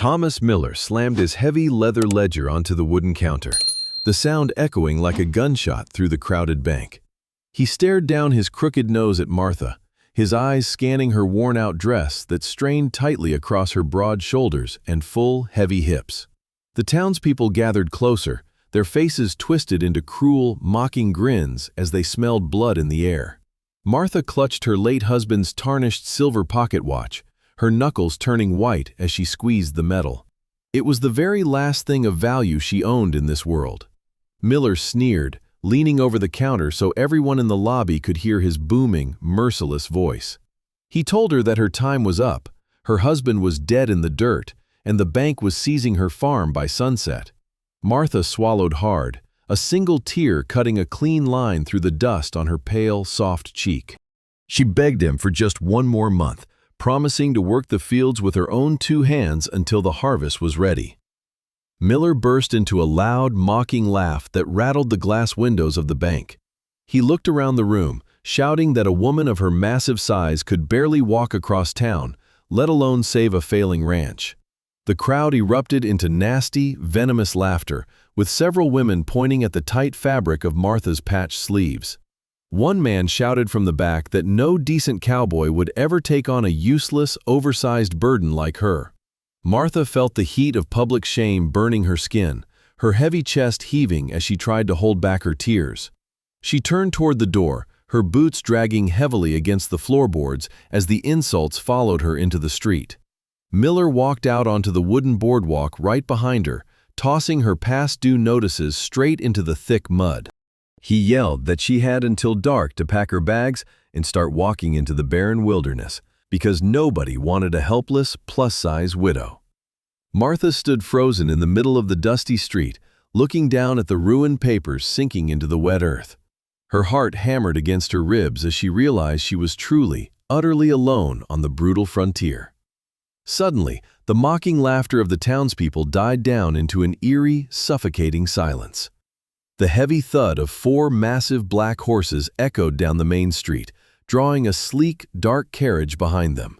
Thomas Miller slammed his heavy leather ledger onto the wooden counter, the sound echoing like a gunshot through the crowded bank. He stared down his crooked nose at Martha, his eyes scanning her worn-out dress that strained tightly across her broad shoulders and full, heavy hips. The townspeople gathered closer, their faces twisted into cruel, mocking grins as they smelled blood in the air. Martha clutched her late husband's tarnished silver pocket watch, her knuckles turning white as she squeezed the metal. It was the very last thing of value she owned in this world. Miller sneered, leaning over the counter so everyone in the lobby could hear his booming, merciless voice. He told her that her time was up, her husband was dead in the dirt, and the bank was seizing her farm by sunset. Martha swallowed hard, a single tear cutting a clean line through the dust on her pale, soft cheek. She begged him for just one more month, promising to work the fields with her own two hands until the harvest was ready. Miller burst into a loud, mocking laugh that rattled the glass windows of the bank. He looked around the room, shouting that a woman of her massive size could barely walk across town, let alone save a failing ranch. The crowd erupted into nasty, venomous laughter, with several women pointing at the tight fabric of Martha's patched sleeves. One man shouted from the back that no decent cowboy would ever take on a useless, oversized burden like her. Martha felt the heat of public shame burning her skin, her heavy chest heaving as she tried to hold back her tears. She turned toward the door, her boots dragging heavily against the floorboards as the insults followed her into the street. Miller walked out onto the wooden boardwalk right behind her, tossing her past-due notices straight into the thick mud. He yelled that she had until dark to pack her bags and start walking into the barren wilderness, because nobody wanted a helpless, plus-size widow. Martha stood frozen in the middle of the dusty street, looking down at the ruined papers sinking into the wet earth. Her heart hammered against her ribs as she realized she was truly, utterly alone on the brutal frontier. Suddenly, the mocking laughter of the townspeople died down into an eerie, suffocating silence. The heavy thud of 4 massive black horses echoed down the main street, drawing a sleek, dark carriage behind them.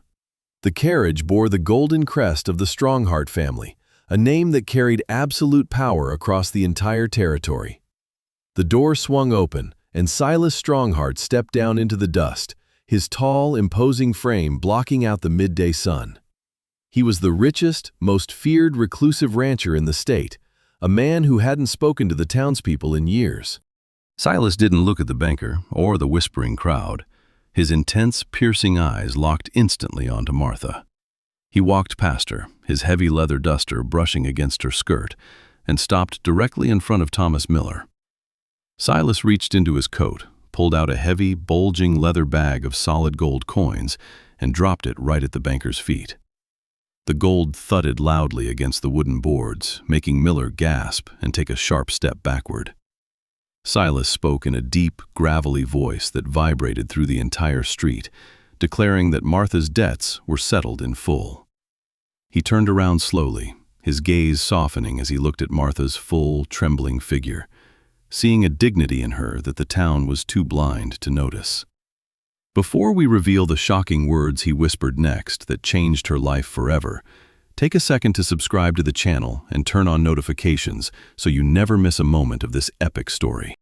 The carriage bore the golden crest of the Stronghart family, a name that carried absolute power across the entire territory. The door swung open, and Silas Stronghart stepped down into the dust, his tall, imposing frame blocking out the midday sun. He was the richest, most feared reclusive rancher in the state, a man who hadn't spoken to the townspeople in years. Silas didn't look at the banker or the whispering crowd. His intense, piercing eyes locked instantly onto Martha. He walked past her, his heavy leather duster brushing against her skirt, and stopped directly in front of Thomas Miller. Silas reached into his coat, pulled out a heavy, bulging leather bag of solid gold coins, and dropped it right at the banker's feet. The gold thudded loudly against the wooden boards, making Miller gasp and take a sharp step backward. Silas spoke in a deep, gravelly voice that vibrated through the entire street, declaring that Martha's debts were settled in full. He turned around slowly, his gaze softening as he looked at Martha's full, trembling figure, seeing a dignity in her that the town was too blind to notice. Before we reveal the shocking words he whispered next that changed her life forever, take a second to subscribe to the channel and turn on notifications so you never miss a moment of this epic story.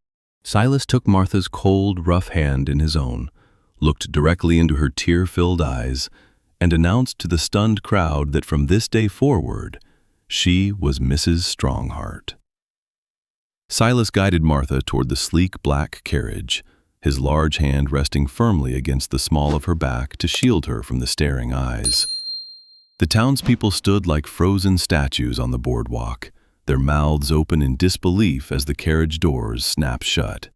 Silas took Martha's cold, rough hand in his own, looked directly into her tear-filled eyes, and announced to the stunned crowd that from this day forward, she was Mrs. Stronghart. Silas guided Martha toward the sleek black carriage, his large hand resting firmly against the small of her back to shield her from the staring eyes. The townspeople stood like frozen statues on the boardwalk, their mouths open in disbelief as the carriage doors snapped shut.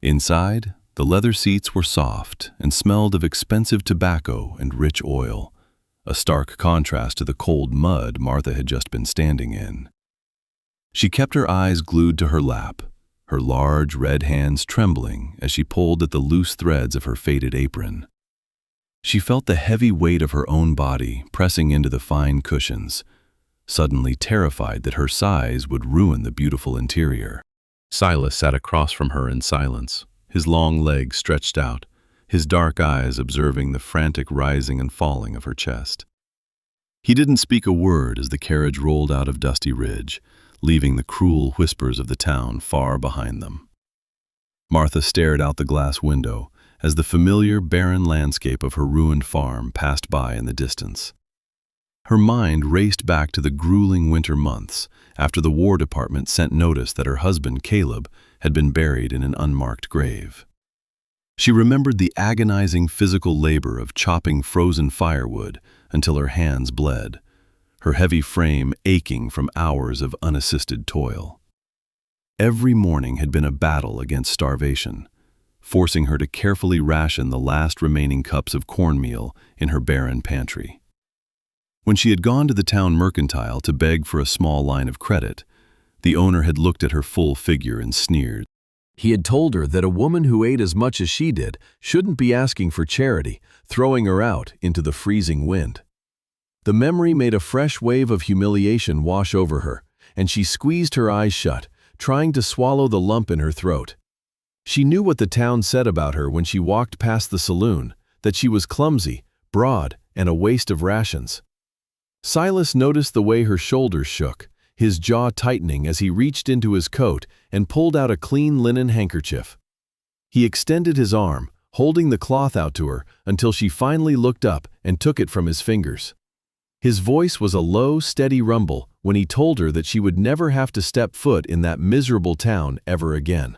Inside, the leather seats were soft and smelled of expensive tobacco and rich oil, a stark contrast to the cold mud Martha had just been standing in. She kept her eyes glued to her lap, her large red hands trembling as she pulled at the loose threads of her faded apron. She felt the heavy weight of her own body pressing into the fine cushions, suddenly terrified that her size would ruin the beautiful interior. Silas sat across from her in silence, his long legs stretched out, his dark eyes observing the frantic rising and falling of her chest. He didn't speak a word as the carriage rolled out of Dusty Ridge, leaving the cruel whispers of the town far behind them. Martha stared out the glass window as the familiar, barren landscape of her ruined farm passed by in the distance. Her mind raced back to the grueling winter months after the War Department sent notice that her husband, Caleb, had been buried in an unmarked grave. She remembered the agonizing physical labor of chopping frozen firewood until her hands bled, her heavy frame aching from hours of unassisted toil. Every morning had been a battle against starvation, forcing her to carefully ration the last remaining cups of cornmeal in her barren pantry. When she had gone to the town mercantile to beg for a small line of credit, the owner had looked at her full figure and sneered. He had told her that a woman who ate as much as she did shouldn't be asking for charity, throwing her out into the freezing wind. The memory made a fresh wave of humiliation wash over her, and she squeezed her eyes shut, trying to swallow the lump in her throat. She knew what the town said about her when she walked past the saloon, that she was clumsy, broad, and a waste of rations. Silas noticed the way her shoulders shook, his jaw tightening as he reached into his coat and pulled out a clean linen handkerchief. He extended his arm, holding the cloth out to her until she finally looked up and took it from his fingers. His voice was a low, steady rumble when he told her that she would never have to step foot in that miserable town ever again.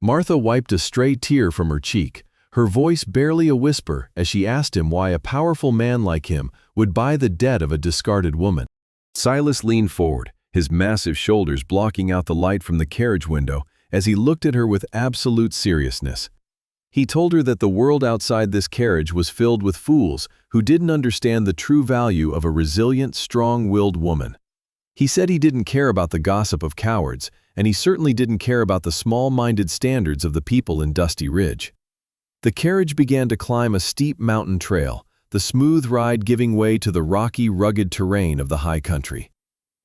Martha wiped a stray tear from her cheek, her voice barely a whisper as she asked him why a powerful man like him would buy the debt of a discarded woman. Silas leaned forward, his massive shoulders blocking out the light from the carriage window as he looked at her with absolute seriousness. He told her that the world outside this carriage was filled with fools who didn't understand the true value of a resilient, strong-willed woman. He said he didn't care about the gossip of cowards, and he certainly didn't care about the small-minded standards of the people in Dusty Ridge. The carriage began to climb a steep mountain trail, the smooth ride giving way to the rocky, rugged terrain of the high country.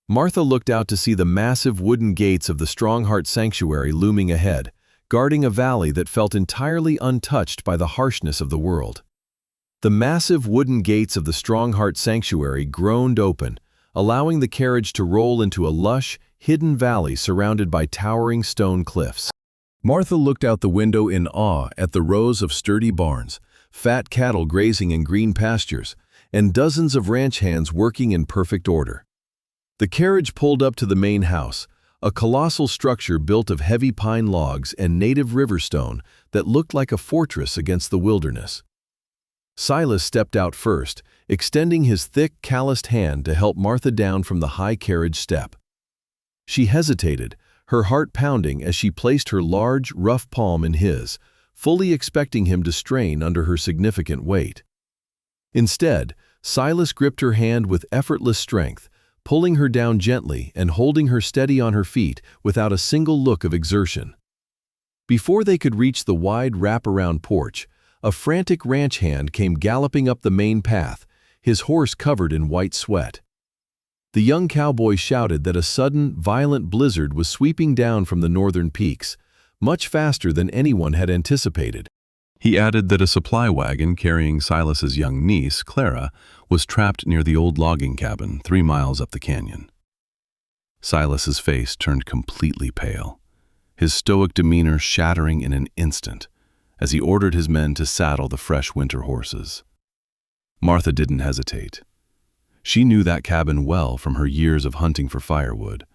Martha looked out to see the massive wooden gates of the Stronghart sanctuary looming ahead, guarding a valley that felt entirely untouched by the harshness of the world. The massive wooden gates of the Stronghart sanctuary groaned open, allowing the carriage to roll into a lush, hidden valley surrounded by towering stone cliffs. Martha looked out the window in awe at the rows of sturdy barns, fat cattle grazing in green pastures, and dozens of ranch hands working in perfect order. The carriage pulled up to the main house, a colossal structure built of heavy pine logs and native river stone that looked like a fortress against the wilderness. Silas stepped out first, extending his thick, calloused hand to help Martha down from the high carriage step. She hesitated, her heart pounding as she placed her large, rough palm in his, fully expecting him to strain under her significant weight. Instead, Silas gripped her hand with effortless strength, pulling her down gently and holding her steady on her feet without a single look of exertion. Before they could reach the wide wraparound porch, a frantic ranch hand came galloping up the main path, his horse covered in white sweat. The young cowboy shouted that a sudden, violent blizzard was sweeping down from the northern peaks, much faster than anyone had anticipated. He added that a supply wagon carrying Silas's young niece, Clara, was trapped near the old logging cabin 3 miles up the canyon. Silas's face turned completely pale, his stoic demeanor shattering in an instant as he ordered his men to saddle the fresh winter horses. Martha didn't hesitate. She knew that cabin well from her years of hunting for firewood,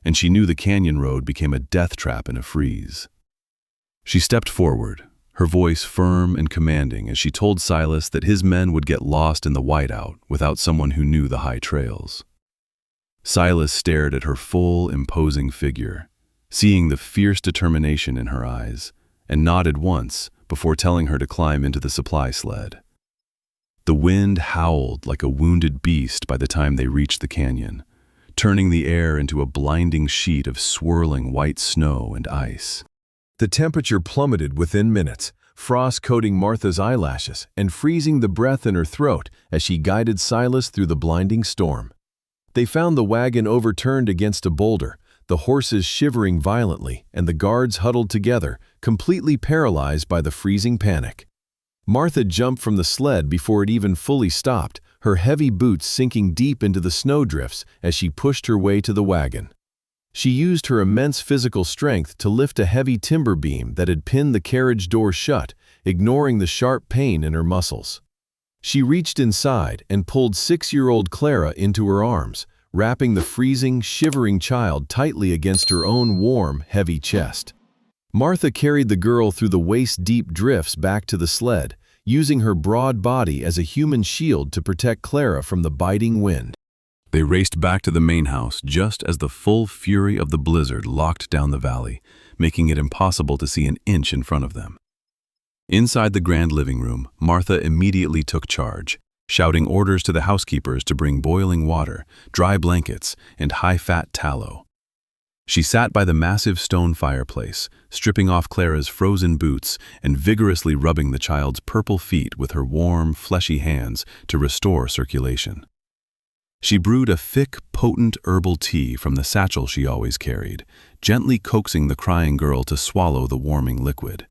and she knew the canyon road became a death trap in a freeze. She stepped forward, her voice firm and commanding as she told Silas that his men would get lost in the whiteout without someone who knew the high trails. Silas stared at her full, imposing figure, seeing the fierce determination in her eyes, and nodded once before telling her to climb into the supply sled. The wind howled like a wounded beast by the time they reached the canyon, turning the air into a blinding sheet of swirling white snow and ice. The temperature plummeted within minutes, frost coating Martha's eyelashes and freezing the breath in her throat as she guided Silas through the blinding storm. They found the wagon overturned against a boulder, the horses shivering violently and the guards huddled together, completely paralyzed by the freezing panic. Martha jumped from the sled before it even fully stopped, her heavy boots sinking deep into the snowdrifts as she pushed her way to the wagon. She used her immense physical strength to lift a heavy timber beam that had pinned the carriage door shut, ignoring the sharp pain in her muscles. She reached inside and pulled 6-year-old Clara into her arms, wrapping the freezing, shivering child tightly against her own warm, heavy chest. Martha carried the girl through the waist-deep drifts back to the sled, using her broad body as a human shield to protect Clara from the biting wind. They raced back to the main house just as the full fury of the blizzard locked down the valley, making it impossible to see an inch in front of them. Inside the grand living room, Martha immediately took charge, shouting orders to the housekeepers to bring boiling water, dry blankets, and high-fat tallow. She sat by the massive stone fireplace, stripping off Clara's frozen boots and vigorously rubbing the child's purple feet with her warm, fleshy hands to restore circulation. She brewed a thick, potent herbal tea from the satchel she always carried, gently coaxing the crying girl to swallow the warming liquid.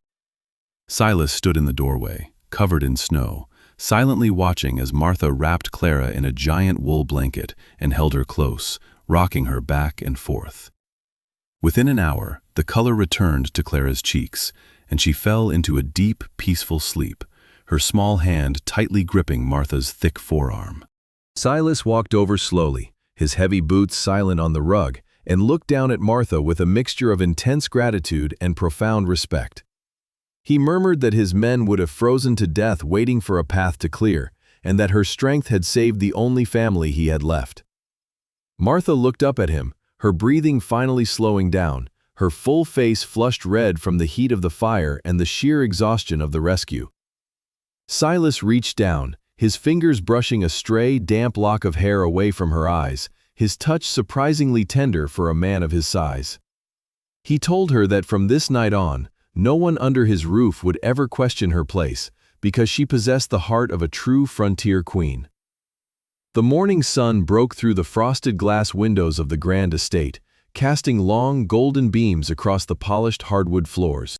Silas stood in the doorway, covered in snow, silently watching as Martha wrapped Clara in a giant wool blanket and held her close, rocking her back and forth. Within an hour, the color returned to Clara's cheeks, and she fell into a deep, peaceful sleep, her small hand tightly gripping Martha's thick forearm. Silas walked over slowly, his heavy boots silent on the rug, and looked down at Martha with a mixture of intense gratitude and profound respect. He murmured that his men would have frozen to death waiting for a path to clear, and that her strength had saved the only family he had left. Martha looked up at him, her breathing finally slowing down, her full face flushed red from the heat of the fire and the sheer exhaustion of the rescue. Silas reached down, his fingers brushing a stray, damp lock of hair away from her eyes, his touch surprisingly tender for a man of his size. He told her that from this night on, no one under his roof would ever question her place, because she possessed the heart of a true frontier queen. The morning sun broke through the frosted glass windows of the grand estate, casting long, golden beams across the polished hardwood floors.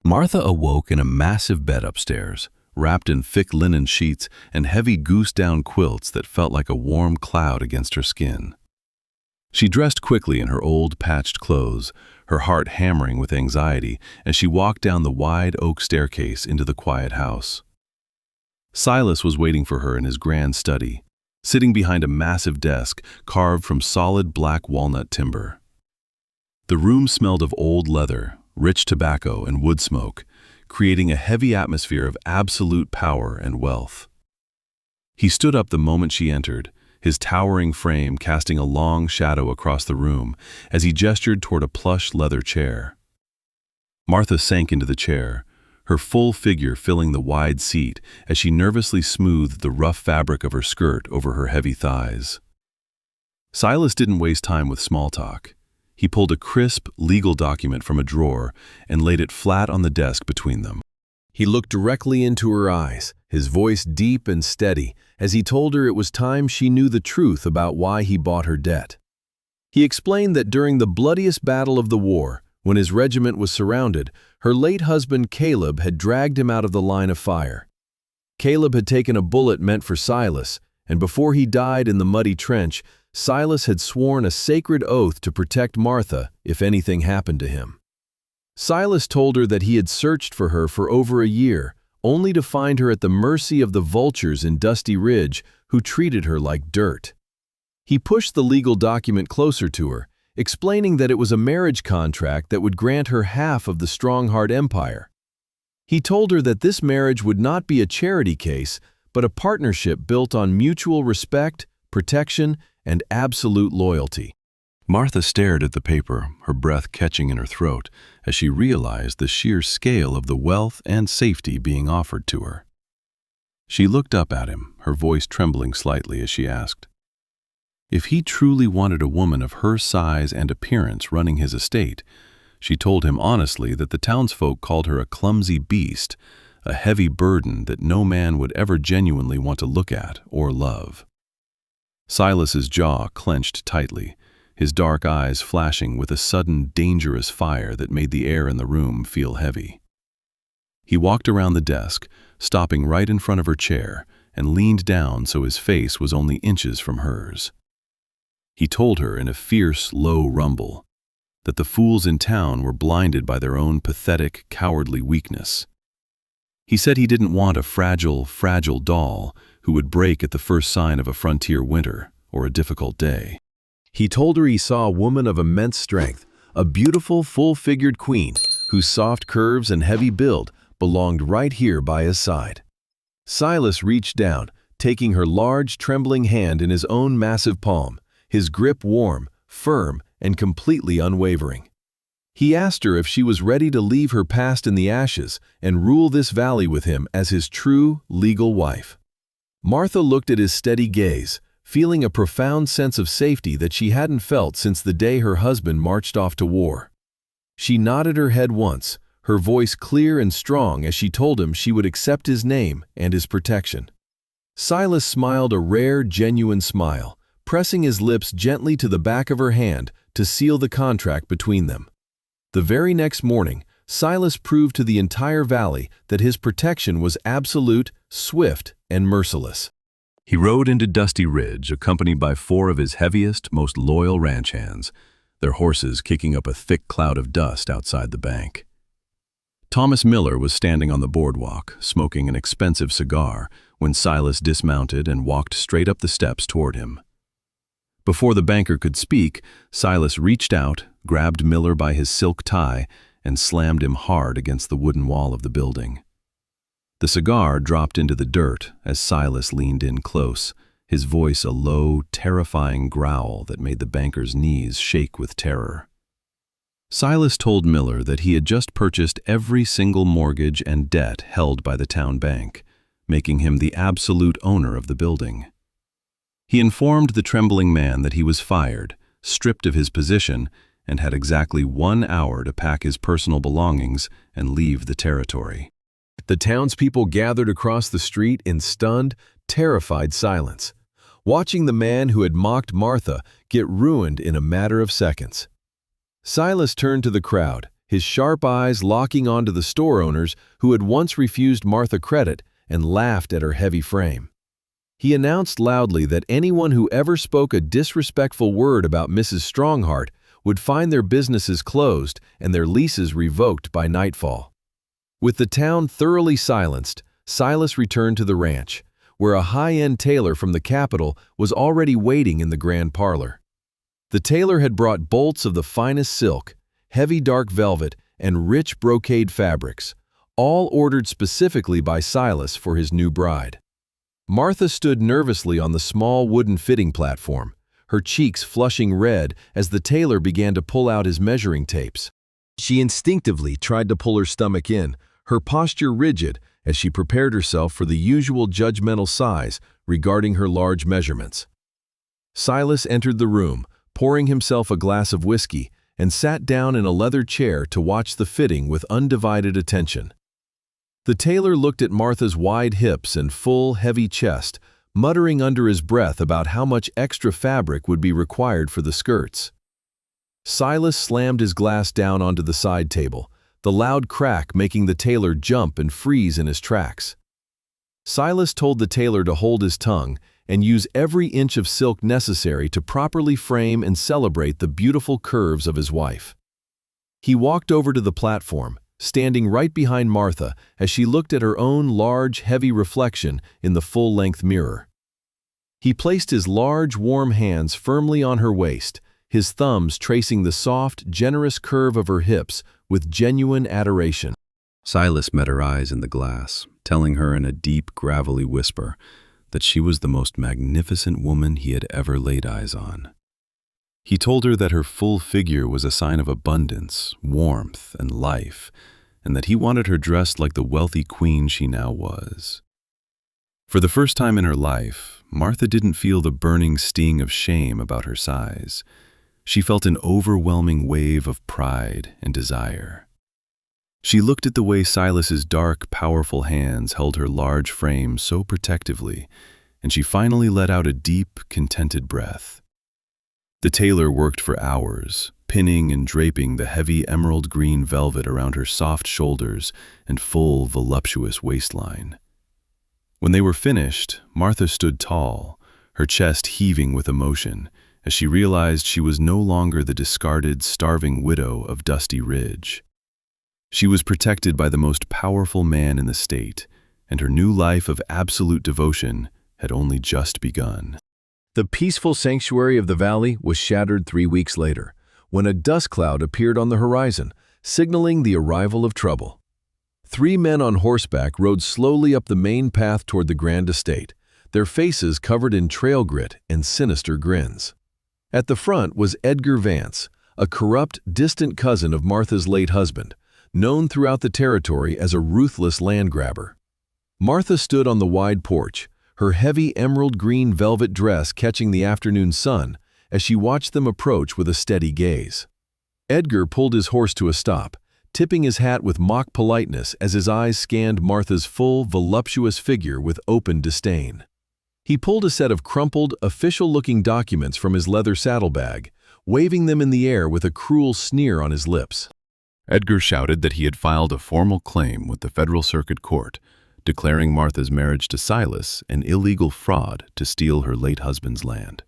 Martha awoke in a massive bed upstairs, wrapped in thick linen sheets and heavy goose-down quilts that felt like a warm cloud against her skin. She dressed quickly in her old, patched clothes, her heart hammering with anxiety as she walked down the wide oak staircase into the quiet house. Silas was waiting for her in his grand study, sitting behind a massive desk carved from solid black walnut timber. The room smelled of old leather, rich tobacco, and wood smoke, creating a heavy atmosphere of absolute power and wealth. He stood up the moment she entered, his towering frame casting a long shadow across the room as he gestured toward a plush leather chair. Martha sank into the chair, her full figure filling the wide seat as she nervously smoothed the rough fabric of her skirt over her heavy thighs. Silas didn't waste time with small talk. He pulled a crisp, legal document from a drawer and laid it flat on the desk between them. He looked directly into her eyes, his voice deep and steady, as he told her it was time she knew the truth about why he bought her debt. He explained that during the bloodiest battle of the war, when his regiment was surrounded, her late husband Caleb had dragged him out of the line of fire. Caleb had taken a bullet meant for Silas, and before he died in the muddy trench, Silas had sworn a sacred oath to protect Martha if anything happened to him. Silas told her that he had searched for her for over a year, only to find her at the mercy of the vultures in Dusty Ridge who treated her like dirt. He pushed the legal document closer to her, explaining that it was a marriage contract that would grant her half of the Stronghart empire. He told her that this marriage would not be a charity case, but a partnership built on mutual respect, protection, and absolute loyalty. Martha stared at the paper, her breath catching in her throat as she realized the sheer scale of the wealth and safety being offered to her. She looked up at him, her voice trembling slightly as she asked, if he truly wanted a woman of her size and appearance running his estate, she told him honestly that the townsfolk called her a clumsy beast, a heavy burden that no man would ever genuinely want to look at or love. Silas's jaw clenched tightly, his dark eyes flashing with a sudden, dangerous fire that made the air in the room feel heavy. He walked around the desk, stopping right in front of her chair, and leaned down so his face was only inches from hers. He told her in a fierce, low rumble that the fools in town were blinded by their own pathetic, cowardly weakness. He said he didn't want a fragile, fragile doll who would break at the first sign of a frontier winter or a difficult day. He told her he saw a woman of immense strength, a beautiful, full-figured queen whose soft curves and heavy build belonged right here by his side. Silas reached down, taking her large, trembling hand in his own massive palm, his grip warm, firm, and completely unwavering. He asked her if she was ready to leave her past in the ashes and rule this valley with him as his true, legal wife. Martha looked at his steady gaze, feeling a profound sense of safety that she hadn't felt since the day her husband marched off to war. She nodded her head once, her voice clear and strong as she told him she would accept his name and his protection. Silas smiled a rare, genuine smile, pressing his lips gently to the back of her hand to seal the contract between them. The very next morning, Silas proved to the entire valley that his protection was absolute, swift, and merciless. He rode into Dusty Ridge, accompanied by 4 of his heaviest, most loyal ranch hands, their horses kicking up a thick cloud of dust outside the bank. Thomas Miller was standing on the boardwalk, smoking an expensive cigar, when Silas dismounted and walked straight up the steps toward him. Before the banker could speak, Silas reached out, grabbed Miller by his silk tie, and slammed him hard against the wooden wall of the building. The cigar dropped into the dirt as Silas leaned in close, his voice a low, terrifying growl that made the banker's knees shake with terror. Silas told Miller that he had just purchased every single mortgage and debt held by the town bank, making him the absolute owner of the building. He informed the trembling man that he was fired, stripped of his position, and had exactly 1 hour to pack his personal belongings and leave the territory. The townspeople gathered across the street in stunned, terrified silence, watching the man who had mocked Martha get ruined in a matter of seconds. Silas turned to the crowd, his sharp eyes locking onto the store owners who had once refused Martha credit and laughed at her heavy frame. He announced loudly that anyone who ever spoke a disrespectful word about Mrs. Stronghart would find their businesses closed and their leases revoked by nightfall. With the town thoroughly silenced, Silas returned to the ranch, where a high-end tailor from the capital was already waiting in the grand parlor. The tailor had brought bolts of the finest silk, heavy dark velvet, and rich brocade fabrics, all ordered specifically by Silas for his new bride. Martha stood nervously on the small wooden fitting platform, her cheeks flushing red as the tailor began to pull out his measuring tapes. She instinctively tried to pull her stomach in, her posture rigid as she prepared herself for the usual judgmental sighs regarding her large measurements. Silas entered the room, pouring himself a glass of whiskey, and sat down in a leather chair to watch the fitting with undivided attention. The tailor looked at Martha's wide hips and full, heavy chest, muttering under his breath about how much extra fabric would be required for the skirts. Silas slammed his glass down onto the side table, the loud crack making the tailor jump and freeze in his tracks. Silas told the tailor to hold his tongue and use every inch of silk necessary to properly frame and celebrate the beautiful curves of his wife. He walked over to the platform, standing right behind Martha as she looked at her own large, heavy reflection in the full-length mirror. He placed his large, warm hands firmly on her waist, his thumbs tracing the soft, generous curve of her hips with genuine adoration. Silas met her eyes in the glass, telling her in a deep, gravelly whisper that she was the most magnificent woman he had ever laid eyes on. He told her that her full figure was a sign of abundance, warmth, and life, and that he wanted her dressed like the wealthy queen she now was. For the first time in her life, Martha didn't feel the burning sting of shame about her size. She felt an overwhelming wave of pride and desire. She looked at the way Silas's dark, powerful hands held her large frame so protectively, and she finally let out a deep, contented breath. The tailor worked for hours, pinning and draping the heavy emerald green velvet around her soft shoulders and full, voluptuous waistline. When they were finished, Martha stood tall, her chest heaving with emotion, as she realized she was no longer the discarded, starving widow of Dusty Ridge. She was protected by the most powerful man in the state, and her new life of absolute devotion had only just begun. The peaceful sanctuary of the valley was shattered 3 weeks later, when a dust cloud appeared on the horizon, signaling the arrival of trouble. 3 men on horseback rode slowly up the main path toward the grand estate, their faces covered in trail grit and sinister grins. At the front was Edgar Vance, a corrupt, distant cousin of Martha's late husband, known throughout the territory as a ruthless land grabber. Martha stood on the wide porch, her heavy emerald green velvet dress catching the afternoon sun as she watched them approach with a steady gaze. Edgar pulled his horse to a stop, tipping his hat with mock politeness as his eyes scanned Martha's full, voluptuous figure with open disdain. He pulled a set of crumpled, official-looking documents from his leather saddlebag, waving them in the air with a cruel sneer on his lips. Edgar shouted that he had filed a formal claim with the Federal Circuit Court, declaring Martha's marriage to Silas an illegal fraud to steal her late husband's land.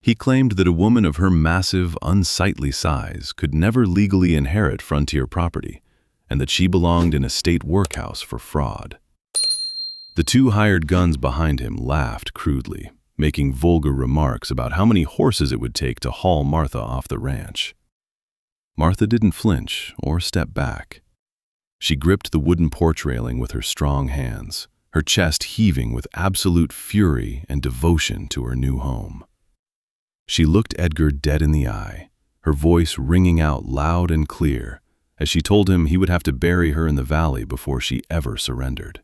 He claimed that a woman of her massive, unsightly size could never legally inherit frontier property, and that she belonged in a state workhouse for fraud. The 2 hired guns behind him laughed crudely, making vulgar remarks about how many horses it would take to haul Martha off the ranch. Martha didn't flinch or step back. She gripped the wooden porch railing with her strong hands, her chest heaving with absolute fury and devotion to her new home. She looked Edgar dead in the eye, her voice ringing out loud and clear, as she told him he would have to bury her in the valley before she ever surrendered.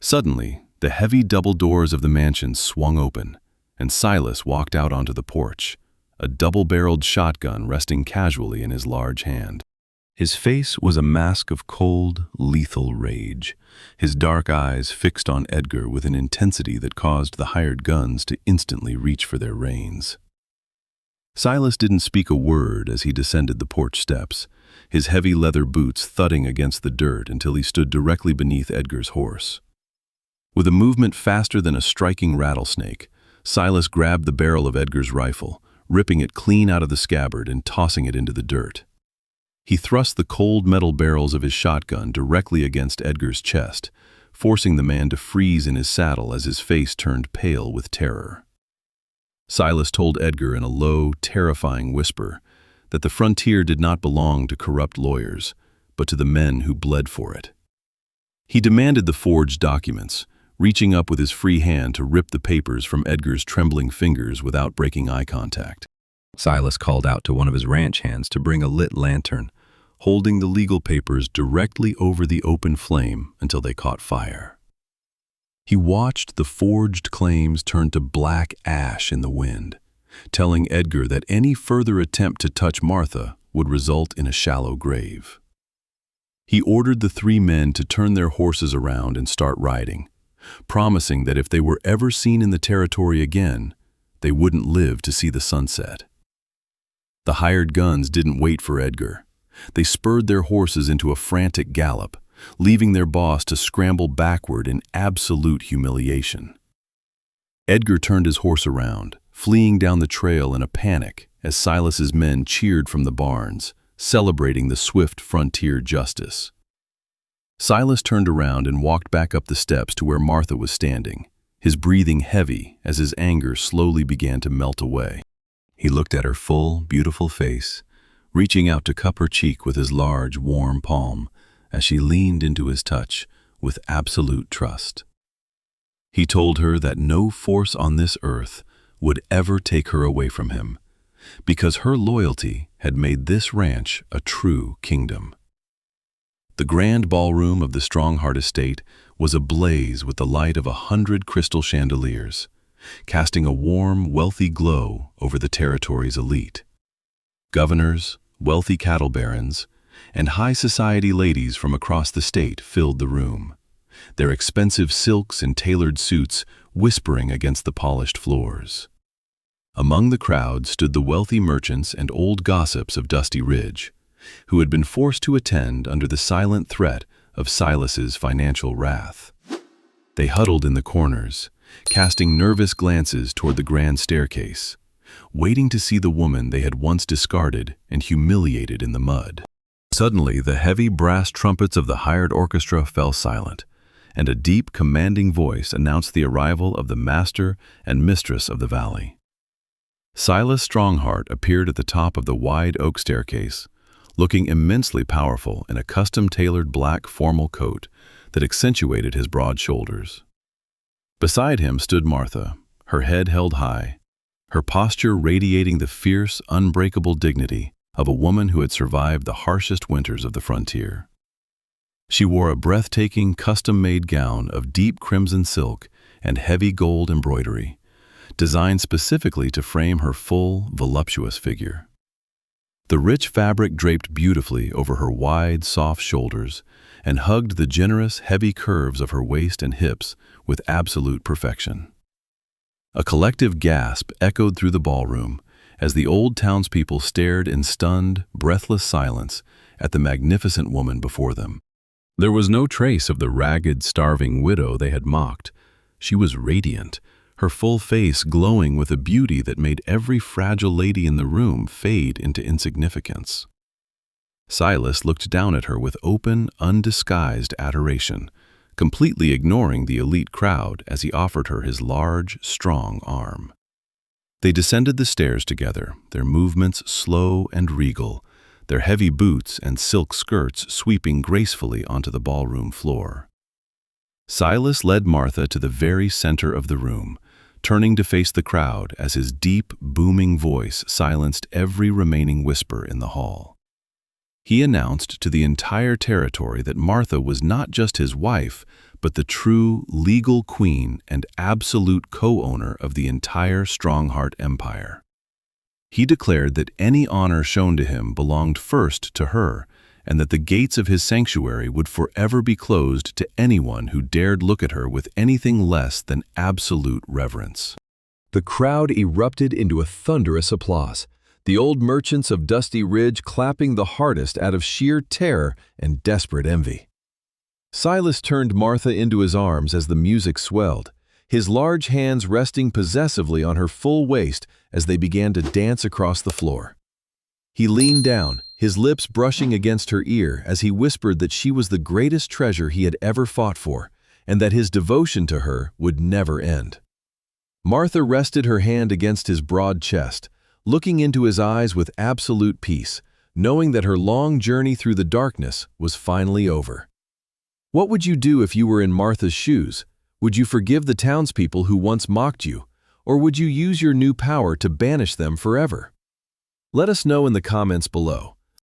Suddenly, the heavy double doors of the mansion swung open, and Silas walked out onto the porch, a double-barreled shotgun resting casually in his large hand. His face was a mask of cold, lethal rage, his dark eyes fixed on Edgar with an intensity that caused the hired guns to instantly reach for their reins. Silas didn't speak a word as he descended the porch steps, his heavy leather boots thudding against the dirt until he stood directly beneath Edgar's horse. With a movement faster than a striking rattlesnake, Silas grabbed the barrel of Edgar's rifle, ripping it clean out of the scabbard and tossing it into the dirt. He thrust the cold metal barrels of his shotgun directly against Edgar's chest, forcing the man to freeze in his saddle as his face turned pale with terror. Silas told Edgar in a low, terrifying whisper that the frontier did not belong to corrupt lawyers, but to the men who bled for it. He demanded the forged documents, reaching up with his free hand to rip the papers from Edgar's trembling fingers without breaking eye contact. Silas called out to one of his ranch hands to bring a lit lantern, holding the legal papers directly over the open flame until they caught fire. He watched the forged claims turn to black ash in the wind, telling Edgar that any further attempt to touch Martha would result in a shallow grave. He ordered the 3 men to turn their horses around and start riding, promising that if they were ever seen in the territory again, they wouldn't live to see the sunset. The hired guns didn't wait for Edgar. They spurred their horses into a frantic gallop, leaving their boss to scramble backward in absolute humiliation. Edgar turned his horse around, fleeing down the trail in a panic as Silas's men cheered from the barns, celebrating the swift frontier justice. Silas turned around and walked back up the steps to where Martha was standing, his breathing heavy as his anger slowly began to melt away. He looked at her full, beautiful face, reaching out to cup her cheek with his large, warm palm as she leaned into his touch with absolute trust. He told her that no force on this earth would ever take her away from him, because her loyalty had made this ranch a true kingdom. The grand ballroom of the Stronghart estate was ablaze with the light of 100 crystal chandeliers, casting a warm, wealthy glow over the territory's elite. Governors, wealthy cattle barons, and high society ladies from across the state filled the room, their expensive silks and tailored suits whispering against the polished floors. Among the crowd stood the wealthy merchants and old gossips of Dusty Ridge, who had been forced to attend under the silent threat of Silas's financial wrath. They huddled in the corners, casting nervous glances toward the grand staircase, waiting to see the woman they had once discarded and humiliated in the mud. Suddenly, the heavy brass trumpets of the hired orchestra fell silent, and a deep, commanding voice announced the arrival of the master and mistress of the valley. Silas Stronghart appeared at the top of the wide oak staircase, looking immensely powerful in a custom-tailored black formal coat that accentuated his broad shoulders. Beside him stood Martha, her head held high, her posture radiating the fierce, unbreakable dignity of a woman who had survived the harshest winters of the frontier. She wore a breathtaking, custom-made gown of deep crimson silk and heavy gold embroidery, designed specifically to frame her full, voluptuous figure. The rich fabric draped beautifully over her wide, soft shoulders and hugged the generous, heavy curves of her waist and hips with absolute perfection. A collective gasp echoed through the ballroom as the old townspeople stared in stunned, breathless silence at the magnificent woman before them. There was no trace of the ragged, starving widow they had mocked. She was radiant, her full face glowing with a beauty that made every fragile lady in the room fade into insignificance. Silas looked down at her with open, undisguised adoration, completely ignoring the elite crowd as he offered her his large, strong arm. They descended the stairs together, their movements slow and regal, their heavy boots and silk skirts sweeping gracefully onto the ballroom floor. Silas led Martha to the very center of the room, turning to face the crowd as his deep, booming voice silenced every remaining whisper in the hall. He announced to the entire territory that Martha was not just his wife, but the true, legal queen and absolute co-owner of the entire Stronghart empire. He declared that any honor shown to him belonged first to her, and that the gates of his sanctuary would forever be closed to anyone who dared look at her with anything less than absolute reverence. The crowd erupted into a thunderous applause, the old merchants of Dusty Ridge clapping the hardest out of sheer terror and desperate envy. Silas turned Martha into his arms as the music swelled, his large hands resting possessively on her full waist as they began to dance across the floor. He leaned down, his lips brushing against her ear as he whispered that she was the greatest treasure he had ever fought for, and that his devotion to her would never end. Martha rested her hand against his broad chest, looking into his eyes with absolute peace, knowing that her long journey through the darkness was finally over. What would you do if you were in Martha's shoes? Would you forgive the townspeople who once mocked you, or would you use your new power to banish them forever? Let us know in the comments below.